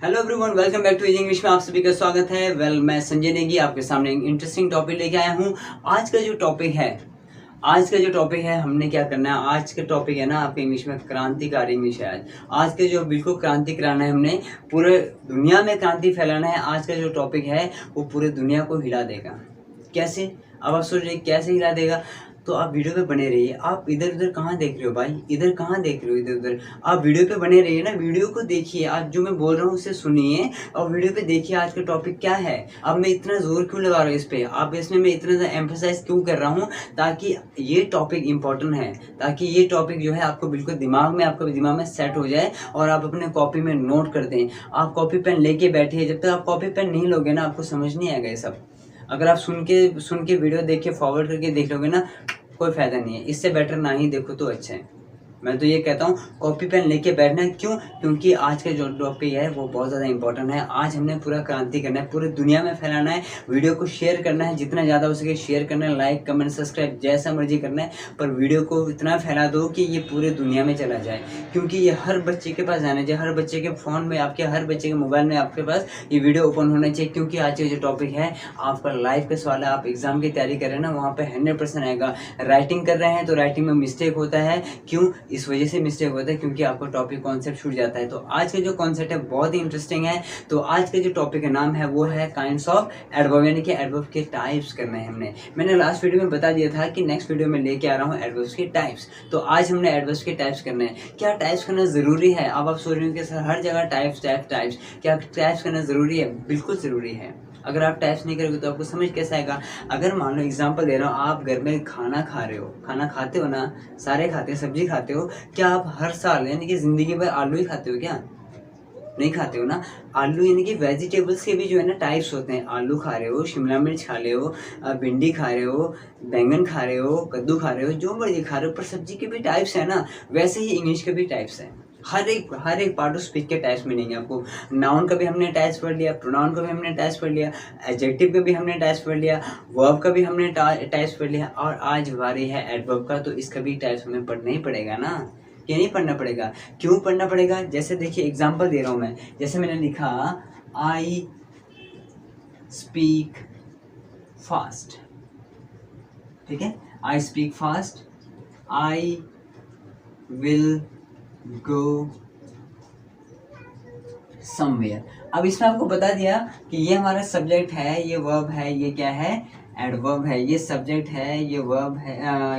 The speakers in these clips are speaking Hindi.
Hello everyone, welcome back to easy English में आप सभी का स्वागत है। मैं संजय नेगी आपके सामने एक इंटरेस्टिंग टॉपिक लेके आया हूँ। आज का जो टॉपिक है हमने क्या करना है। आज का टॉपिक है ना आपके इंग्लिश में क्रांतिकारी इंग्लिश है। आज के जो बिल्कुल क्रांति कराना है हमने, पूरे दुनिया में क्रांति फैलाना है। आज का जो टॉपिक है वो पूरे दुनिया को हिला देगा। कैसे? अब आप सोच रहे कैसे हिला देगा, तो आप वीडियो पे बने रहिए। आप इधर उधर कहाँ देख रहे हो भाई, इधर कहाँ देख रहे हो, इधर उधर आप वीडियो पे बने रहिए ना। वीडियो को देखिए, आज जो मैं बोल रहा हूँ उसे सुनिए और वीडियो पे देखिए आज का टॉपिक क्या है। अब मैं इतना जोर क्यों लगा रहा हूँ इस पे, आप इसमें मैं इतना ज़्यादा एम्फोसाइज क्यों कर रहा हूँ, ताकि ये टॉपिक इंपॉर्टेंट है, ताकि ये टॉपिक जो है आपको बिल्कुल आपके दिमाग में सेट हो जाए और आप अपने कॉपी में नोट कर दें। आप कॉपी पेन लेके बैठिए। जब तक आप कॉपी पेन नहीं लोगे ना, आपको समझ नहीं आएगा ये सब। अगर आप सुन के वीडियो देख के फॉरवर्ड करके देख लोगे ना, कोई फायदा नहीं है। इससे बेटर ना ही देखो तो अच्छा है। मैं तो ये कहता हूँ कॉपी पेन लेके बैठना है। क्यों? क्योंकि आज का जो टॉपिक है वो बहुत ज़्यादा इंपॉर्टेंट है। आज हमने पूरा क्रांति करना है, पूरी दुनिया में फैलाना है। वीडियो को शेयर करना है, जितना ज़्यादा हो सके शेयर करना है, लाइक कमेंट सब्सक्राइब जैसा मर्जी करना है, पर वीडियो को इतना फैला दो कि ये पूरे दुनिया में चला जाए। क्योंकि ये हर बच्चे के पास जाना चाहिए, हर बच्चे के फ़ोन में, आपके हर बच्चे के मोबाइल में आपके पास ये वीडियो ओपन होना चाहिए। क्योंकि आज का जो टॉपिक है आपका लाइफ का सवाल है। आप एग्ज़ाम की तैयारी कर रहे हैं ना, वहाँ पर 100% आएगा। राइटिंग कर रहे हैं तो राइटिंग में मिस्टेक होता है। क्यों? इस वजह से मिस्टेक होता है क्योंकि आपका टॉपिक कॉन्सेप्ट छूट जाता है। तो आज का जो कॉन्सेप्ट है बहुत ही इंटरेस्टिंग है। तो आज का जो टॉपिक का नाम है वो है काइंड्स ऑफ एडवर्ब, यानी कि एडवर्ब के टाइप्स करने हैं। मैंने लास्ट वीडियो में बता दिया था कि नेक्स्ट वीडियो में लेके आ रहा हूँ एडवर्ब्स के टाइप्स। तो आज हमने एडवर्ब्स के टाइप्स करने हैं। क्या टाइप्स करना ज़रूरी है? अब आप सोच रहे हो कि सर हर जगह टाइप्स टाइप्स टाइप्स, क्या टाइप्स करना ज़रूरी है? बिल्कुल ज़रूरी है। अगर आप टाइप्स नहीं करोगे तो आपको समझ कैसे आएगा। अगर मान लो एग्जांपल दे रहा हूँ, आप घर में खाना खा रहे हो, खाना खाते हो ना, सारे खाते हो, सब्जी खाते हो। क्या आप हर साल यानी कि ज़िंदगी भर आलू ही खाते हो? क्या नहीं खाते हो ना। आलू यानी कि वेजिटेबल्स के भी जो है ना टाइप्स होते हैं। आलू खा रहे हो, शिमला मिर्च खा रहे हो, भिंडी खा रहे हो, बैंगन खा रहे हो, कद्दू खा रहे हो, जो मर्जी खा रहे हो, पर सब्जी के भी टाइप्स है ना। वैसे ही इंग्लिश के भी टाइप्स हैं। हर एक पार्ट ऑफ स्पीच के टाइप्स मिलेंगे आपको। नाउन का भी हमने टाइप्स पढ़ लिया, प्रोनाउन का भी हमने टाइप्स पढ़ लिया, एडजेक्टिव का भी हमने टाइप्स पढ़ लिया, वर्ब का भी हमने टाइप्स पढ़ लिया, और आज बारी है एडवर्ब का। तो इसका भी टाइप्स हमें पढ़ना ही पड़ेगा ना। ये नहीं पढ़ना पड़ेगा? क्यों पढ़ना पड़ेगा? जैसे देखिए एग्जांपल दे रहा हूँ मैं। जैसे मैंने लिखा आई स्पीक फास्ट, ठीक है। I speak fast, I will go somewhere. अब इसमें आपको बता दिया कि ये हमारा सब्जेक्ट है, ये वर्ब है, ये क्या है? एडवर्ब है। ये सब्जेक्ट है, ये वर्ब है,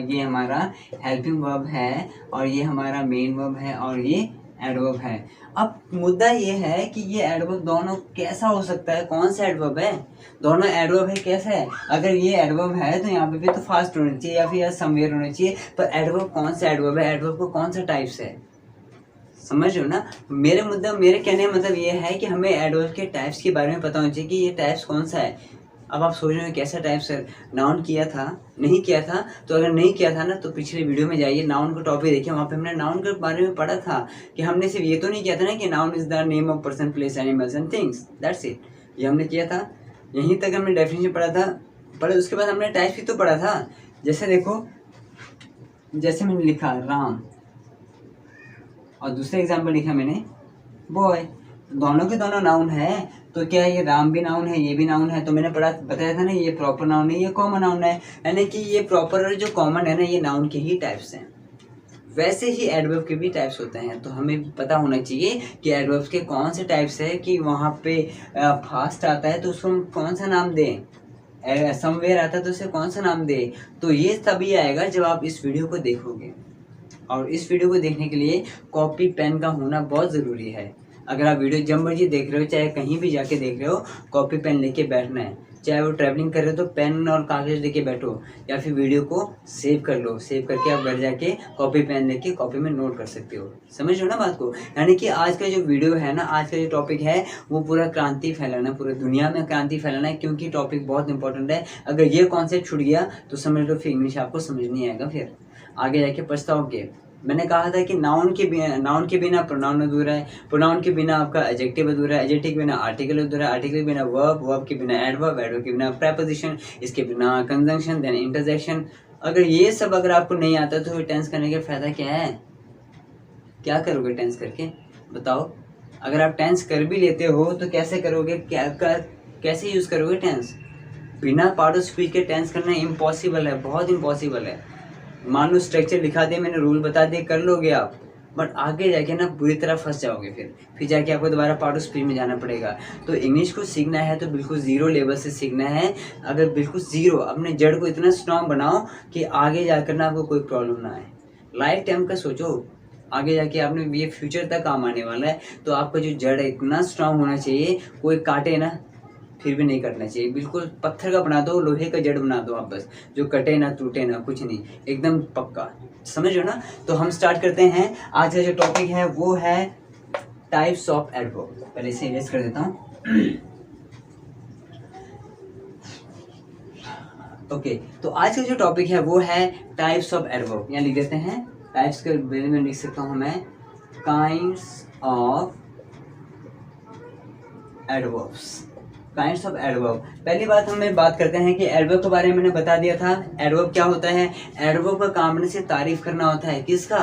ये हमारा हेल्पिंग वर्ब है, और ये हमारा मेन वर्ब है, और ये एडवर्ब है। अब मुद्दा ये है कि ये एडवर्ब दोनों कैसा हो सकता है? कौन सा एडवर्ब है? दोनों एडवर्ब है, कैसा है? अगर ये एडवर्ब है तो यहाँ पे भी तो फास्ट होना चाहिए या फिर समवेयर होना चाहिए। पर एडवर्ब कौन सा एडवर्ब है? एडवर्ब को कौन सा टाइप्स है? समझ रहे हो ना। मेरे कहने का मतलब ये है कि हमें एडवर्ब के टाइप्स के बारे में पता होना चाहिए कि ये टाइप्स कौन सा है। अब आप सोच रहे हो कैसा टाइप्स है? नाउन किया था, नहीं किया था? तो अगर नहीं किया था ना तो पिछले वीडियो में जाइए, नाउन का टॉपिक देखिए, वहाँ पे हमने नाउन के बारे में पढ़ा था कि हमने सिर्फ ये तो नहीं किया था ना कि noun is the name of person, place, animals and things, that's it. ये हमने किया था, यहीं तक हमने डेफिनेशन पढ़ा था। उसके बाद हमने टाइप्स भी तो पढ़ा था। जैसे देखो, जैसे मैंने लिखा राम, और दूसरा एग्जाम्पल लिखा मैंने बॉय। दोनों के दोनों नाउन है, तो क्या ये राम भी नाउन है, ये भी नाउन है? तो मैंने बताया था ना, ये प्रॉपर नाउन है, ये कॉमन नाउन है। यानी कि ये प्रॉपर और जो कॉमन है ना, ये नाउन के ही टाइप्स हैं। वैसे ही एडवर्ब के भी टाइप्स होते हैं। तो हमें पता होना चाहिए कि एडवर्ब्स के कौन से टाइप्स है, कि वहाँ पे फास्ट आता है तो उसको हम कौन सा नाम दें, समवेयर आता है तो उसे कौन सा नाम दें। तो ये तभी आएगा जब आप इस वीडियो को देखोगे। और इस वीडियो को देखने के लिए कॉपी पेन का होना बहुत ज़रूरी है। अगर आप वीडियो जब मर्जी देख रहे हो, चाहे कहीं भी जाके देख रहे हो, कॉपी पेन लेके बैठना है। चाहे वो ट्रैवलिंग कर रहे हो तो पेन और कागज़ लेके बैठो, या फिर वीडियो को सेव कर लो। सेव करके आप घर जाके कॉपी पेन लेके कॉपी में नोट कर सकते हो। समझ लो ना बात को। यानी कि आज का जो वीडियो है ना, आज का जो टॉपिक है वो पूरा क्रांति फैलाना, पूरी दुनिया में क्रांति फैलाना है। क्योंकि टॉपिक बहुत इंपॉर्टेंट है। अगर ये कॉन्सेप्ट छूट गया तो समझ लो फिर इंग्लिश आपको समझ नहीं आएगा, फिर आगे जाके पछताओगे। मैंने कहा था कि नाउन के बिना प्रोनाउन अधूरा है, प्रोनाउन के बिना आपका एडजेक्टिव अधूरा है, एडजेक्टिव के बिना आर्टिकल अधूरा है, आर्टिकल के बिना वर्ब, वर्ब के बिना एडवर्ब, एडवर्ब के बिना प्रेपोजिशन, इसके बिना कंजंक्शन, देन इंटरजेक्शन। अगर ये सब अगर आपको नहीं आता तो टेंस करने का फायदा क्या है? क्या करोगे टेंस करके, बताओ? अगर आप टेंस कर भी लेते हो तो कैसे करोगे, कैसे यूज़ करोगे टेंस? बिना पार्ट ऑफ स्पीच के टेंस करना इम्पॉसिबल है, बहुत इम्पॉसिबल है। मान लो स्ट्रक्चर दिखा दिया मैंने, रूल बता दिए, कर लोगे आप, बट आगे जाके ना बुरी तरह फंस जाओगे, फिर जाके आपको दोबारा पार्ट ऑफ स्पीच में जाना पड़ेगा। तो इंग्लिश को सीखना है तो बिल्कुल ज़ीरो लेवल से सीखना है। अगर बिल्कुल ज़ीरो, अपने जड़ को इतना स्ट्रॉन्ग बनाओ कि आगे जाकर ना आपको कोई प्रॉब्लम ना आए। लाइफ टाइम का सोचो, आगे जाके आपने ये फ्यूचर तक काम आने वाला है, तो आपका जो जड़ है इतना स्ट्रांग होना चाहिए, कोई काटे ना फिर भी नहीं कटना चाहिए। बिल्कुल पत्थर का बना दो, लोहे का जड़ बना दो आप, बस जो कटे ना टूटे ना, कुछ नहीं, एकदम पक्का। समझ लो ना? तो हम स्टार्ट करते हैं। आज का जो टॉपिक है वो है टाइप्स ऑफ एडवर्ब। पहले इसे इरेज कर देता हूँ। ओके, तो आज का जो टॉपिक है वो है टाइप्स ऑफ एडवर्ब। यहाँ लिख देते हैं, टाइप्स के बारे में लिख सकता हूँ मैं, kinds of adverbs. Kinds of adverb. पहली बात हमें बात करते हैं कि एडवर्ब के बारे में मैंने बता दिया था। एडवर्ब क्या होता है? एडवर्ब का काम से तारीफ करना होता है। किसका?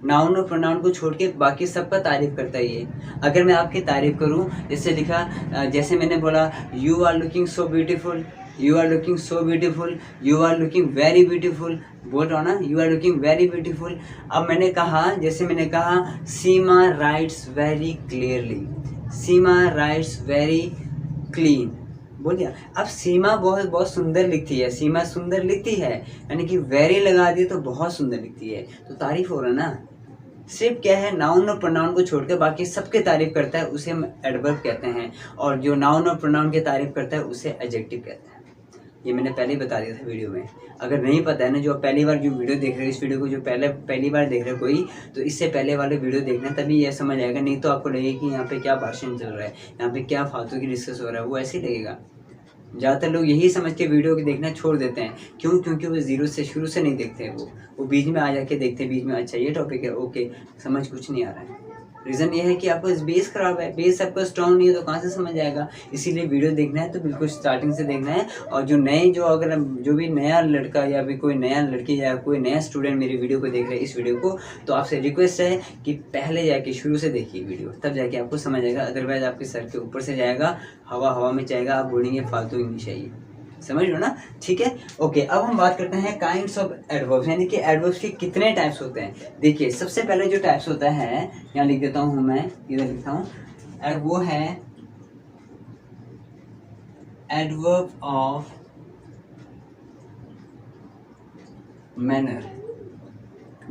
नाउन और प्रोनाउन को छोड़ के बाकी सबका तारीफ करता है ये। अगर मैं आपकी तारीफ करूं, जैसे लिखा, जैसे मैंने बोला, you are looking so beautiful, you are looking so beautiful, you are looking very beautiful, बोल रहा हूँ ना, you are looking very beautiful. अब मैंने कहा, जैसे मैंने कहा, Seema writes very clearly, Seema writes very clean, बोलिए। अब सीमा बहुत सुंदर लिखती है, सीमा सुंदर लिखती है, यानी कि वेरी लगा दिए तो बहुत सुंदर लिखती है, तो तारीफ हो रहा ना। सिर्फ क्या है, नाउन और प्रोनाउन को छोड़कर बाकी सबके तारीफ करता है, उसे हम एडवर्ब कहते हैं। और जो नाउन और प्रोनाउन के तारीफ करता है उसे एडजेक्टिव कहते हैं। ये मैंने पहले ही बता दिया था वीडियो में। अगर नहीं पता है ना, जो पहली बार जो वीडियो देख रहे हो, इस वीडियो को जो पहली बार देख रहे हो कोई, तो इससे पहले वाले वीडियो देखना, तभी यह समझ आएगा। नहीं तो आपको लगेगा कि यहाँ पे क्या भाषण चल रहा है, यहाँ पे क्या फालतू की डिस्कस हो रहा है, वो ऐसे ही लगेगा। ज़्यादातर लोग यही समझ के वीडियो को देखना छोड़ देते हैं। क्यों? क्योंकि वो जीरो से शुरू से नहीं देखते हैं, वो बीच में आ जाके देखते हैं, बीच में अच्छा ये टॉपिक है, ओके, समझ कुछ नहीं आ रहा है। रीज़न ये है कि आपका बेस खराब है, बेस आपका स्ट्रॉन्ग नहीं है, तो कहाँ से समझ आएगा। इसीलिए वीडियो देखना है तो बिल्कुल स्टार्टिंग से देखना है। और जो नए, अगर जो भी नया लड़का या भी कोई नया लड़की या कोई नया स्टूडेंट मेरी वीडियो को देख रहे हैं, इस वीडियो को, तो आपसे रिक्वेस्ट है कि पहले जाके शुरू से देखिए वीडियो, तब जाके आपको समझ आएगा। अदरवाइज आपके सर के ऊपर से जाएगा, हवा में जाएगा, आप बोलेंगे फालतू इंग्लिश है ये। समझ लो ना? ठीक है, ओके। अब हम बात करते हैं काइंड्स ऑफ एडवर्ब्स, यानी कि एडवर्ब्स के कितने टाइप्स होते हैं। देखिए, सबसे पहले जो टाइप्स होता है, यहाँ लिख देता हूँ मैं, इधर लिखता हूँ, और वो है adverb of manner.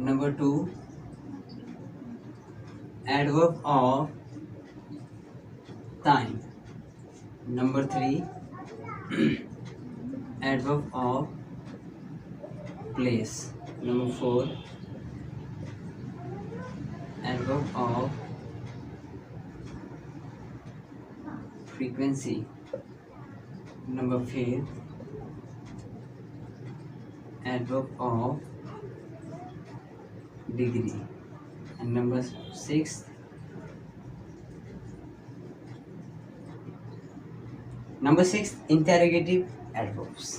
Number 2, adverb of time. Number 3, adverb of place. Number 4, adverb of frequency. Number 5, adverb of degree. And number 6, interrogative adverbs.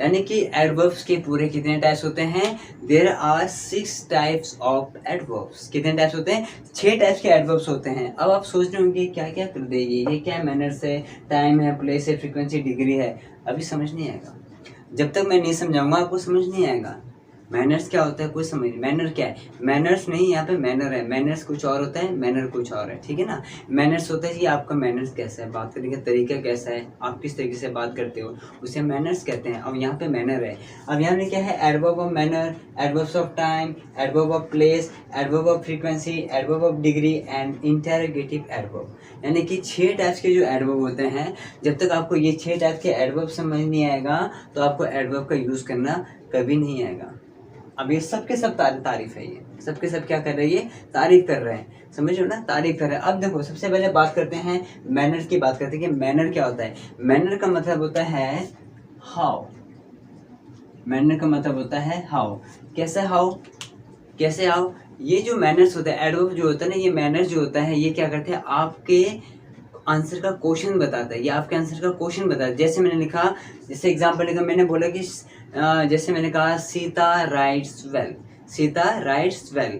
यानी कि एडवर्ब्स के पूरे कितने टाइप्स होते हैं? There are 6 types of adverbs. कितने टाइप्स होते हैं? 6 टाइप्स के एडवर्ब्स होते हैं। अब आप सोच रहे होंगे क्या क्या कर देगी ये, क्या मैनर्स है, टाइम है, प्लेस है, फ्रीक्वेंसी, डिग्री है। अभी समझ नहीं आएगा, जब तक मैं नहीं समझाऊंगा आपको समझ नहीं आएगा। मैनर्स क्या होता है कोई समझ नहीं। मैनर क्या है? मैनर्स नहीं, यहाँ पे मैनर है। मैनर्स कुछ और होता है, मैनर कुछ और है, ठीक है ना। मैनर्स होता है कि आपका मैनर्स कैसा है, बात करने का तरीका कैसा है, आप किस तरीके से बात करते हो, उसे मैनर्स कहते हैं। अब यहाँ पे मैनर है। अब यहाँ पे क्या है? Adverb of manner, adverbs of time, adverb of place, adverb of frequency, adverb of degree and interrogative adverb. यानी कि 6 टाइप्स के जो एडवर्ब होते हैं, जब तक आपको ये 6 टाइप के एडवर्ब समझ नहीं आएगा तो आपको एडवर्ब का यूज़ करना कभी नहीं आएगा। अब ये सब के सब तारीफ है, ये सब के सब क्या कर रहे हैं? तारीफ कर रहे हैं। समझ लो ना, तारीफ कर रहे हैं। अब देखो, सबसे पहले बात करते हैं मैनर्स की, बात करते हैं कि मैनर क्या होता है। मैनर का मतलब होता है हाउ। मैनर का मतलब होता है हाउ। कैसे हाउ? कैसे हाउ? ये जो मैनर्स होता है, एडवर्ब जो होता है ना, ये मैनर जो होता है, ये क्या करते हैं? आपके आंसर का क्वेश्चन बताता है, ये आपके आंसर का क्वेश्चन बताता है। जैसे मैंने लिखा, जैसे एग्जांपल लिखा, मैंने बोला कि जैसे मैंने कहा Sita rights well, Sita rights well,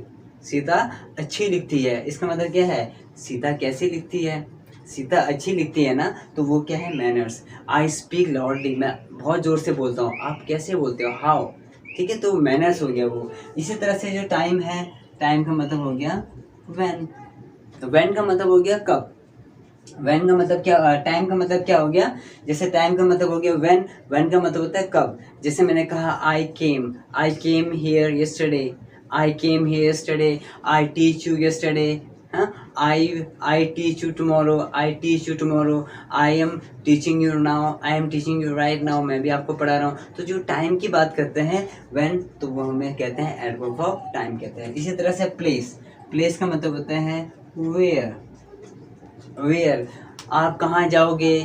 Sita अच्छी लिखती है, इसका मतलब क्या है, सीता कैसी लिखती है, सीता अच्छी लिखती है ना, तो वो क्या है, मैनर्स। आई स्पीक लाउडली, मैं बहुत ज़ोर से बोलता हूँ, आप कैसे बोलते हो, हाउ, ठीक है, तो मैनर्स हो गया वो। इसी तरह से जो टाइम है, टाइम का मतलब हो गया व्हेन, तो व्हेन का मतलब हो गया कब, व्हेन का मतलब क्या, टाइम का मतलब क्या हो गया, जैसे टाइम का मतलब हो गया व्हेन, व्हेन का मतलब होता है कब। जैसे मैंने कहा I came here yesterday, I came here yesterday, I teach you yesterday, I teach you tomorrow, I teach you tomorrow, I am teaching you now, I am teaching you right now, मैं भी आपको पढ़ा रहा हूँ। तो जो टाइम की बात करते हैं व्हेन, तो वो हमें कहते हैं एडवर्ब ऑफ टाइम कहते हैं। इसी तरह से प्लेस, प्लेस का मतलब होता है वेयर, वेयर, आप कहाँ जाओगे,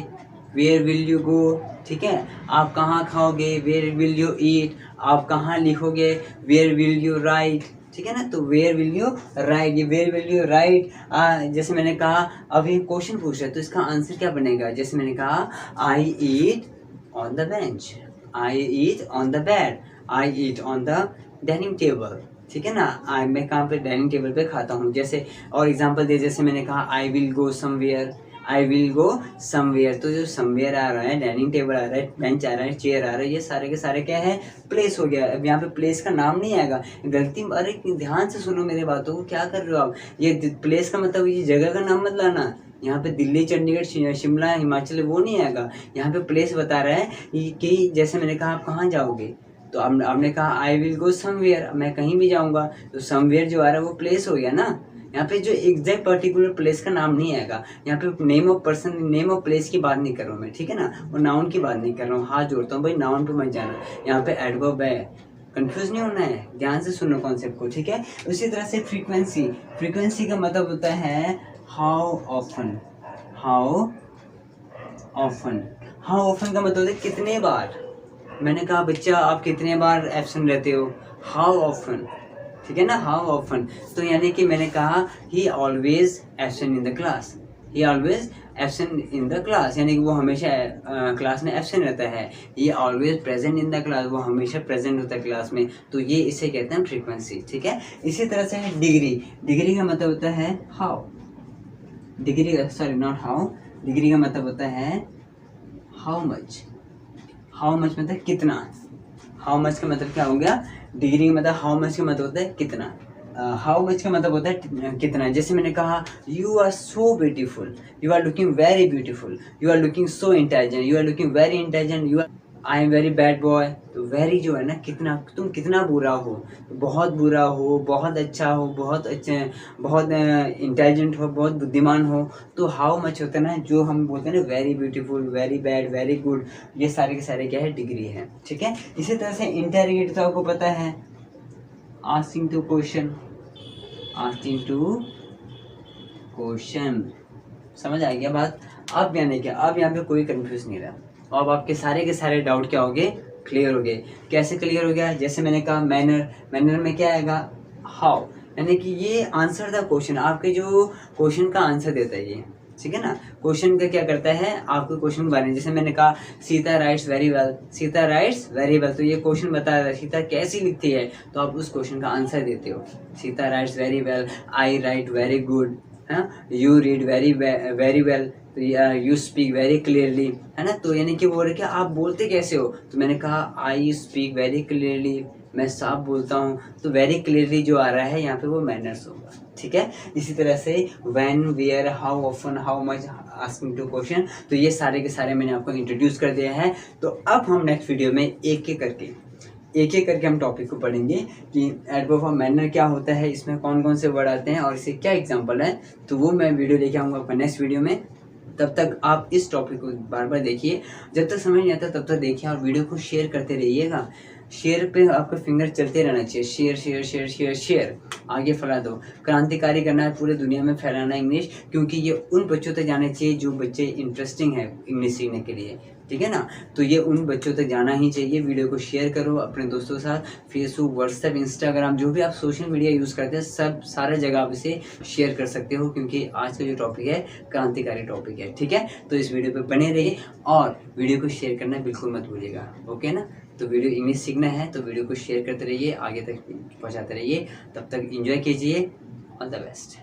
वेयर विल यू गो, ठीक है, आप कहाँ खाओगे, वेयर विल यू ईट, आप कहाँ लिखोगे, वेयर विल यू राइट, ठीक है ना, तो वेयर विल यू राइट, ये वेयर विल यू राइट। जैसे मैंने कहा अभी क्वेश्चन पूछ रहे तो इसका आंसर क्या बनेगा, जैसे मैंने कहा I eat on the bench, I eat on the bed, I eat on the dining table, ठीक है ना, मैं कहाँ पे, डाइनिंग टेबल पे खाता हूँ। जैसे और एग्जांपल दे, जैसे मैंने कहा I will go somewhere, I will go somewhere, तो जो समवेयर आ रहा है, डाइनिंग टेबल आ रहा है, बेंच आ रहा है, चेयर आ रहा है, ये सारे के सारे क्या है, प्लेस हो गया। अब यहाँ पे प्लेस का नाम नहीं आएगा, गलती, अरे ध्यान से सुनो मेरे बातों को, क्या कर रहे हो आप, ये प्लेस का मतलब ये जगह का नाम मत लाना, यहाँ पे दिल्ली, चंडीगढ़, शिमला, हिमाचल वो नहीं आएगा, यहाँ पे प्लेस बता रहा है कि जैसे मैंने कहा आप कहाँ जाओगे, तो आपने कहा आई विल गो समवेयर, मैं कहीं भी जाऊँगा, तो समवेयर जो आ रहा है वो प्लेस हो गया ना। यहाँ पे जो एग्जैक्ट पर्टिकुलर प्लेस का नाम नहीं आएगा, यहाँ पे name of person, name of place की बात नहीं कर रहा हूँ मैं, ठीक है ना, और नाउन की बात नहीं कर रहा हूँ, हाथ जोड़ता हूँ भाई, नाउन पे मत जाना, यहाँ पे एडवर्ब है, कंफ्यूज नहीं होना है, ध्यान से सुनो कॉन्सेप्ट को, ठीक है। उसी तरह से फ्रीक्वेंसी, फ्रीक्वेंसी का मतलब होता है how often, how often, how often का मतलब होता है कितने बार। मैंने कहा बच्चा आप कितने बार एब्सेंट रहते हो, हाउ ऑफन, ठीक है ना, हाउ ऑफन, तो यानी कि मैंने कहा ही always absent in the class, he always absent in the class, यानी कि वो हमेशा क्लास में एब्सेंट रहता है। ये always present in the class, वो हमेशा प्रेजेंट होता है क्लास में, तो ये इसे कहते हैं फ्रीक्वेंसी, ठीक है। इसी तरह से है डिग्री, डिग्री का मतलब होता है how, degree, sorry not how, degree का मतलब होता है हाउ मच, हाउ मच मतलब कितना, हाउ मच का मतलब क्या हो गया, डिग्री का मतलब हाउ मच का मतलब होता है कितना, हाउ मच का मतलब होता है कितना। जैसे मैंने कहा you are so beautiful, you are looking very beautiful, you are looking so intelligent, you are looking very intelligent, you are, I am very bad boy, तो वेरी जो है ना कितना, तुम कितना बुरा हो, बहुत बुरा हो, बहुत अच्छा हो, बहुत अच्छे, बहुत इंटेलिजेंट हो, बहुत बुद्धिमान हो, तो हाउ मच होता है ना, जो हम बोलते हैं ना very beautiful, very bad, very good, ये सारे के सारे क्या है, डिग्री है, ठीक है। इसी तरह से इंटेरोगेट तो आपको पता है, asking to question, asking to question, समझ आ गया बात। अब यानी क्या, अब यहाँ पे कोई कंफ्यूज नहीं रहा, अब आपके सारे के सारे डाउट क्या हो गए, क्लियर हो गए। कैसे क्लियर हो गया, जैसे मैंने कहा मैनर, मैनर में क्या आएगा, हाउ, यानी कि ये आंसर द क्वेश्चन, आपके जो क्वेश्चन का आंसर देता है ये, ठीक है ना, क्वेश्चन का क्या करता है, आपको क्वेश्चन के बारे में, जैसे मैंने कहा Sita rights very well, Sita rights very well, तो ये क्वेश्चन बता रहा है सीता कैसी लिखती है, तो आप उस क्वेश्चन का आंसर देते हो, Sita rights very well, I right very good, you read very very well, तो यू स्पीक वेरी क्लियरली, है ना, तो यानी कि वो रहे कि आप बोलते कैसे हो, तो मैंने कहा आई स्पीक वेरी क्लियरली, मैं साफ बोलता हूँ, तो वेरी क्लियरली जो आ रहा है यहाँ पे वो मैनर्स होगा, ठीक है। इसी तरह से when, where, how often, how much, asking to question, तो ये सारे के सारे मैंने आपको इंट्रोड्यूस कर दिया है। तो अब हम नेक्स्ट वीडियो में एक एक करके हम टॉपिक को पढ़ेंगे कि एडवर्ब ऑफ मैनर क्या होता है, इसमें कौन कौन से वर्ड आते हैं और इससे क्या एग्जांपल है, तो वो मैं वीडियो लेके आऊँगा आपका नेक्स्ट वीडियो में। तब तक आप इस टॉपिक को बार बार देखिए, जब तक समझ नहीं आता तब तक देखिए, और वीडियो को शेयर करते रहिएगा, शेयर पे आपका फिंगर चलते रहना चाहिए, share share share share share, आगे फैला दो, क्रांतिकारी करना है, पूरे दुनिया में फैलाना है इंग्लिश, क्योंकि ये उन बच्चों तक जाने चाहिए जो बच्चे इंटरेस्टिंग है इंग्लिश सीखने के लिए, ठीक है ना, तो ये उन बच्चों तक जाना ही चाहिए। वीडियो को शेयर करो अपने दोस्तों के साथ, फेसबुक, व्हाट्सएप, इंस्टाग्राम, जो भी आप सोशल मीडिया यूज़ करते हैं सब सारे जगह आप इसे शेयर कर सकते हो, क्योंकि आज का जो टॉपिक है क्रांतिकारी टॉपिक है, ठीक है। तो इस वीडियो पे बने रहिए और वीडियो को शेयर करना बिल्कुल मत भूलिएगा, ओके ना। तो वीडियो इंग्लिश सीखना है तो वीडियो को शेयर करते रहिए, आगे तक पहुंचाते रहिए। तब तक एंजॉय कीजिए। All the best.